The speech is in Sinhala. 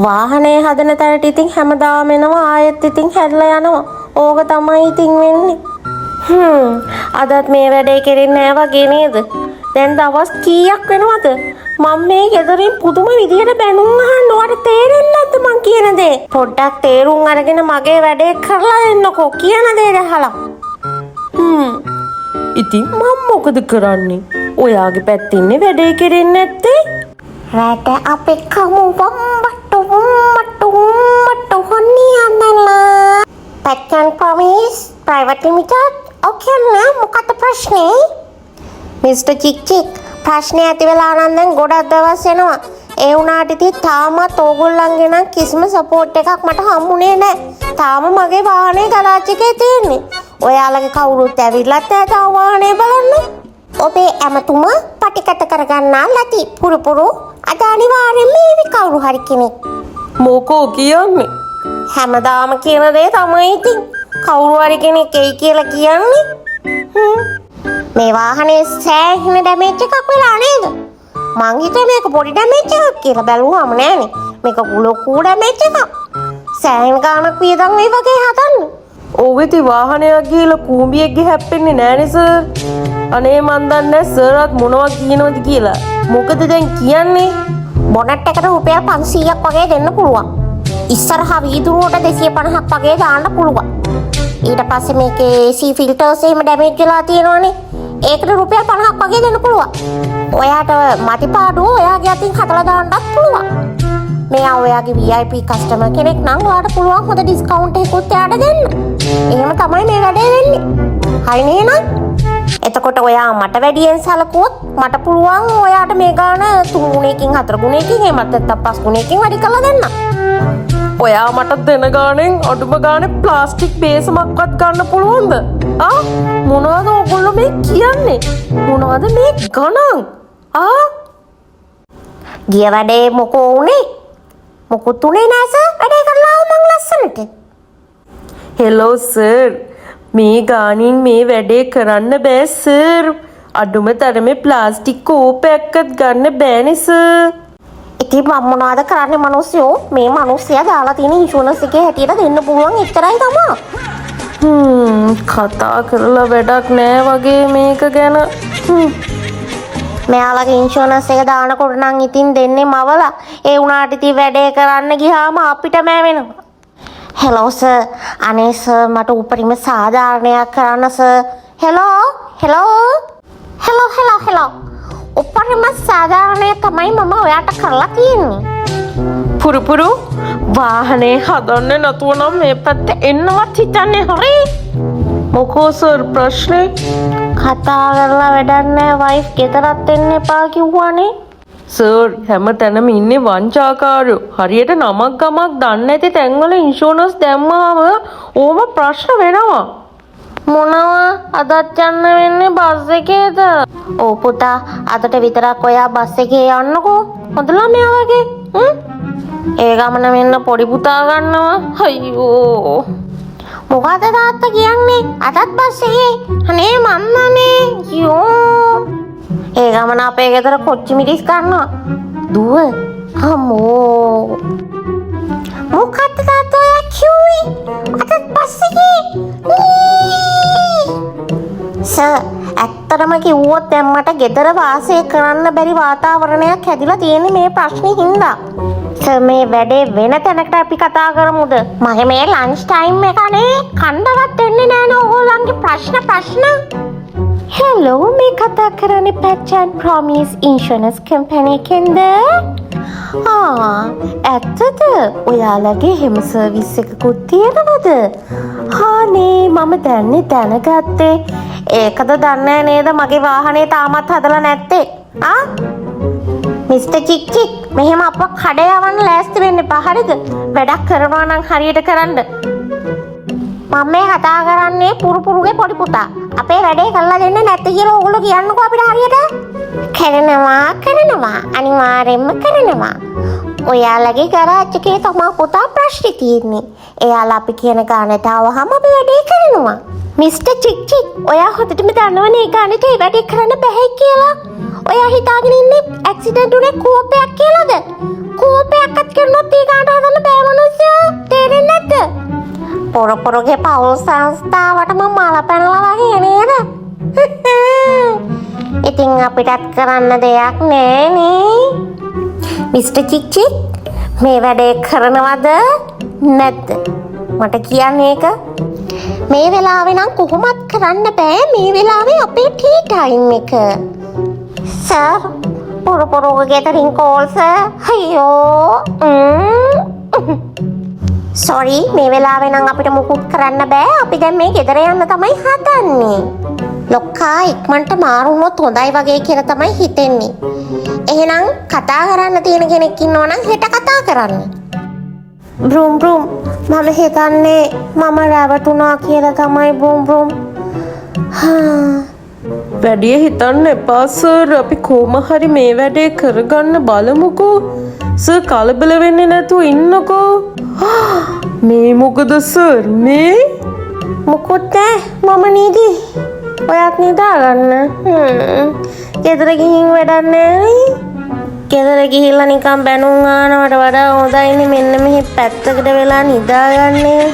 වාහනේ හදන තැනට ඉතින් හැමදාම එනවා ආයෙත් ඉතින් හැරිලා යනවා. ඕක තමයි ඉතින් වෙන්නේ. අදත් මේ වැඩේ කෙරෙන්නේ නැහැ වගේ නේද? දැන් දවස් කීයක් වෙනවද? මම මේ ගෙදරින් පුදුම විදියට බැනුම් අහන්න ඔයාලට තේරෙන්නේ නැද්ද මං කියන දේ? පොඩ්ඩක් තේරුම් අරගෙන මගේ වැඩේ කරලා දෙන්නකෝ කියන දේ දැහලා. ඉතින් මම මොකද කරන්නේ? ඔයාගේ පැත්තේ වැඩේ කෙරෙන්නේ නැත්තේ? රට අපේ කමු වම්බට්ටු හොන්නියන්නලා. පැත්තන් ප්‍රොමිස් ප්‍රයිවට් ලිමිටඩ්. ඔකේ නෑ මොකද ප්‍රශ්නේ? මිස්ටර් චික් චික් ප්‍රශ්නේ ඇති වෙලා නම් දැන් ගොඩක් දවස් වෙනවා. ඒ වුණාට ඉතින් තාමත් ඕගොල්ලන්ගේ නම් කිසිම සපෝට් එකක් මට හම්බුනේ නැහැ. තාම මගේ වාහනේ ගරාජ් එකේ තියෙන්නේ. ඔයාලගේ කවුරුත් ඇවිල්ලත් නැහැ තාම වාහනේ බලන්න. ඔබේ ඇමතුමා පටිගත කරගන්නා ලති පුරුපුරු අද අනිවාර්යෙන්ම මේ කවුරු හරි කෙනෙක්. මොකෝ කියන්නේ? හැමදාම කියන දේ තමයි ඉතින්. කවුරු හරි කෙනෙක් එයි කියලා කියන්නේ. මේ වාහනේ සෑහෙන ඩැමේජ් එකක් වෙලා නේද? මං හිතුවේ මේක පොඩි ඩැමේජ් එකක් කියලා. බැලුවාම නෑනේ. මේක ලොකු ඩැමේජ් එකක්. සෑහෙන ගාණක් වියදම් මේ වගේ හදන්න. ඔව් ඉතින් වාහනයක් ගිහලා කූඹියෙක්ගේ හැප්පෙන්නේ නෑනේ සර්. අනේ මන් දන්නේ සර්වත් මොනවා කියනවද කියලා. මොකද දැන් කියන්නේ? බොනට් එකට රුපියල් 500ක් වගේ දෙන්න පුළුවන්. ඉස්සරහා වීදුරුවට 250ක් වගේ දාන්න පුළුවන්. ඊට පස්සේ මේකේ AC ෆිල්ටර්ස් එහෙම ඩැමේජ් වෙලා තියෙනවනේ. ඒකට රුපියල් 50ක් වගේ දෙන්න පුළුවන්. ඔයාට මතිපාඩුව ඔයාගේ අතින් හදලා දාන්නත් පුළුවන්. මෙයා ඔයාගේ VIP කස්ටමර් කෙනෙක් නම් ඔයාට පුළුවන් හොඳ ඩිස්කවුන්ට් එකකුත් එයාට දෙන්න. එහෙම තමයි මේ වැඩේ වෙන්නේ. හරි නේද? එතකොට ඔයා මට වැඩියෙන් සැලකුවොත් මට පුළුවන් ඔයාට මේ ගාන 3 ගුණයකින් 4 ගුණයකින් එහෙමත් නැත්නම් 5 ගුණයකින් වැඩි කරලා දෙන්න. ඔයා මට දෙන ගානෙන් අඩුම ගානේ ප්ලාස්ටික් බේසමක්වත් ගන්න පුළුවන්ද? මොනවද ඔයගොල්ලෝ මේ කියන්නේ? මොනවද මේ ගණන්? ගිය වැඩේ මොකෝ උනේ? මොකුත් උනේ නෑ සර්. වැඩේ කරලා මං ලස්සනට. Hello sir. මේ ගානින් මේ වැඩේ කරන්න බෑ සර්. අඩුම තරමේ ප්ලාස්ටික් කෝපයක්වත් ගන්න බෑනේ සර්. ඉතින් මම මොනවද කරන්නේ මිනිස්සුયો? මේ මිනිස්සයා දාලා තියෙන ඉන්ෂුරන්ස් එකේ හැටියට දෙන්න පුළුවන් එච්චරයි තමයි. කතා කරලා වැඩක් නෑ වගේ මේක ගැන. මෙයාලගේ ඉන්ෂුරන්ස් එක දානකොට නම් ඉතින් දෙන්නේ මවලා. ඒ වුණාට ඉතින් වැඩේ කරන්න ගියාම අපිටම වෙනවා. Hello sir. අනේ සර් මට උපරිම සාධාරණයක් කරන්න සර්. හෙලෝ. උපරිම සාධාරණය තමයි මම ඔයාට කරලා තියෙන්නේ. පුරුපුරු වාහනේ හදන්නේ නැතුව නම් මේ පැත්තේ එන්නවත් හිතන්නේ හරි. මොකෝ සර් ප්‍රශ්නේ? කතා කරලා වැඩක් නැහැ. වයිෆ් ගෙදරත් එන්න එපා කිව්වනේ. සර් හැමතැනම ඉන්නේ වංචාකාරයෝ. හරියට නමක් ගමක් දන්නේ නැති තැන්වල ඉන්ෂුරන්ස් දැම්මාම ඕම ප්‍රශ්න වෙනවා. මොනවා අදත් යන්න වෙන්නේ බස් එකේද? ඕ පුතා අදට විතරක් ඔයා බස් එකේ යන්නකෝ. හොඳ ළමයා වගේ. ඒ ගමන මෙන්න පොඩි පුතා ගන්නවා. අයියෝ. මොකද තාත්තා කියන්නේ? අදත් බස් එකේ. අනේ මන්නනේ. යෝ. ඒ ගමන අපේ ගෙදර කොච්චි මිරිස් ගන්නවා. දුව. අම්මෝ. මොකක්ද තාත්තා ඔයා කිව්වේ? අදත් බස් එකේ. සර් ඇත්තටම කිව්වොත් දැන් මට ගෙදර වාසය කරන්න බැරි වාතාවරණයක් හැදිලා තියෙන්නේ මේ ප්‍රශ්නේ හින්දා. සර් මේ වැඩේ වෙන තැනකට අපි කතා කරමුද? මගේ මේ ලන්ච් ටයිම් එකනේ කණ්ඩවත් දෙන්නේ නෑනේ ඕගොල්ලන්ගේ ප්‍රශ්න. හෙලෝ මේ කතා කරන්නේ පැචන් ප්‍රොමිස් ඉන්ෂුරන්ස් කම්පැනි එකෙන්ද? ඇත්තද? ඔයාලගේ හැම සර්විස් එකකුත් තියෙනවද? හානේ මම දැනගත්තේ. ඒකද දන්නේ නේද මගේ වාහනේ තාමත් හදලා නැත්තේ. මිස්ටර් චික් චික් මෙහෙම අපව කඩේ යවන්න ලෑස්ති වෙන්න එපා හරිද? වැඩක් කරනවා නම් හරියට කරන්න. මම මේ කතා කරන්නේ පුරුපුරුගේ පොඩි පුතා. අපේ වැඩේ කරලා දෙන්නේ නැත්තේ කියලා ඕගොල්ලෝ කියන්නකෝ අපිට හරියට. කරනවා අනිවාර්යෙන්ම කරනවා. ඔයාලගේ ගරාජ් එකේ තමයි පුතා ප්‍රශ්නේ තියෙන්නේ. එයාලා අපි කියන ගානට ආවහම අපි වැඩේ කරනවා. මිස්ටර් චික් චික් ඔයා හොඳටම දන්නවනේ ඒ ගානට ඒ වැඩේ කරන්න බෑ කියලා. ඔයා හිතාගෙන ඉන්නේ ඇක්සිඩන්ට් උනේ කෝපයක් කියලාද? කෝපයක්වත් කරනොත් ඒ ගානට පොරොපොරොගේ පවුල් සංස්ථාවටම මල පැනලා වගේ නේද? ඉතින් අපිටත් කරන්න දෙයක් නෑනේ. මිස්ටර් චික් මේ වැඩේ කරනවද නැද්ද? මට කියන්න ඒක. මේ වෙලාවේ නම් කොහොමත් කරන්න බෑ. මේ වෙලාවේ අපේ ටී ටයිම් එක. සර්, පොරොපොරොගේ ගැටරින් කෝල් සර්. අයියෝ. සෝරි, මේ වෙලාවේ නම් අපිට මුකුත් කරන්න බෑ. අපි දැන් මේ ගෙදර යන්න තමයි හදන්නේ. ලොක්කා ඉක්මනට මාරු වුණොත් හොඳයි වගේ කියලා තමයි හිතෙන්නේ. එහෙනම් කතා කරන්න තියෙන කෙනෙක් ඉන්නවා නම් හෙට කතා කරන්න. බ්‍රූම් බ්‍රූම්, මම හිතන්නේ මම රැවටුණා කියලා තමයි බ්‍රූම් බ්‍රූම්. වැඩිය හිතන්න එපා සර්. අපි කොහොම හරි මේ වැඩේ කරගන්න බලමුකෝ. සර් කලබල වෙන්නේ නැතුව ඉන්නකෝ. මේ මොකද සර් මේ? මොකුත් නෑ, මම නිදි. ඔයත් නිදාගන්න. ගෙදර ගිහින් වැඩක් නෑ. ගෙදර ගිහිල්ලා නිකන් බැනුම් ආනවට වඩා හොඳයිනේ මෙන්න මෙහි පැත්තකට වෙලා නිදාගන්නේ.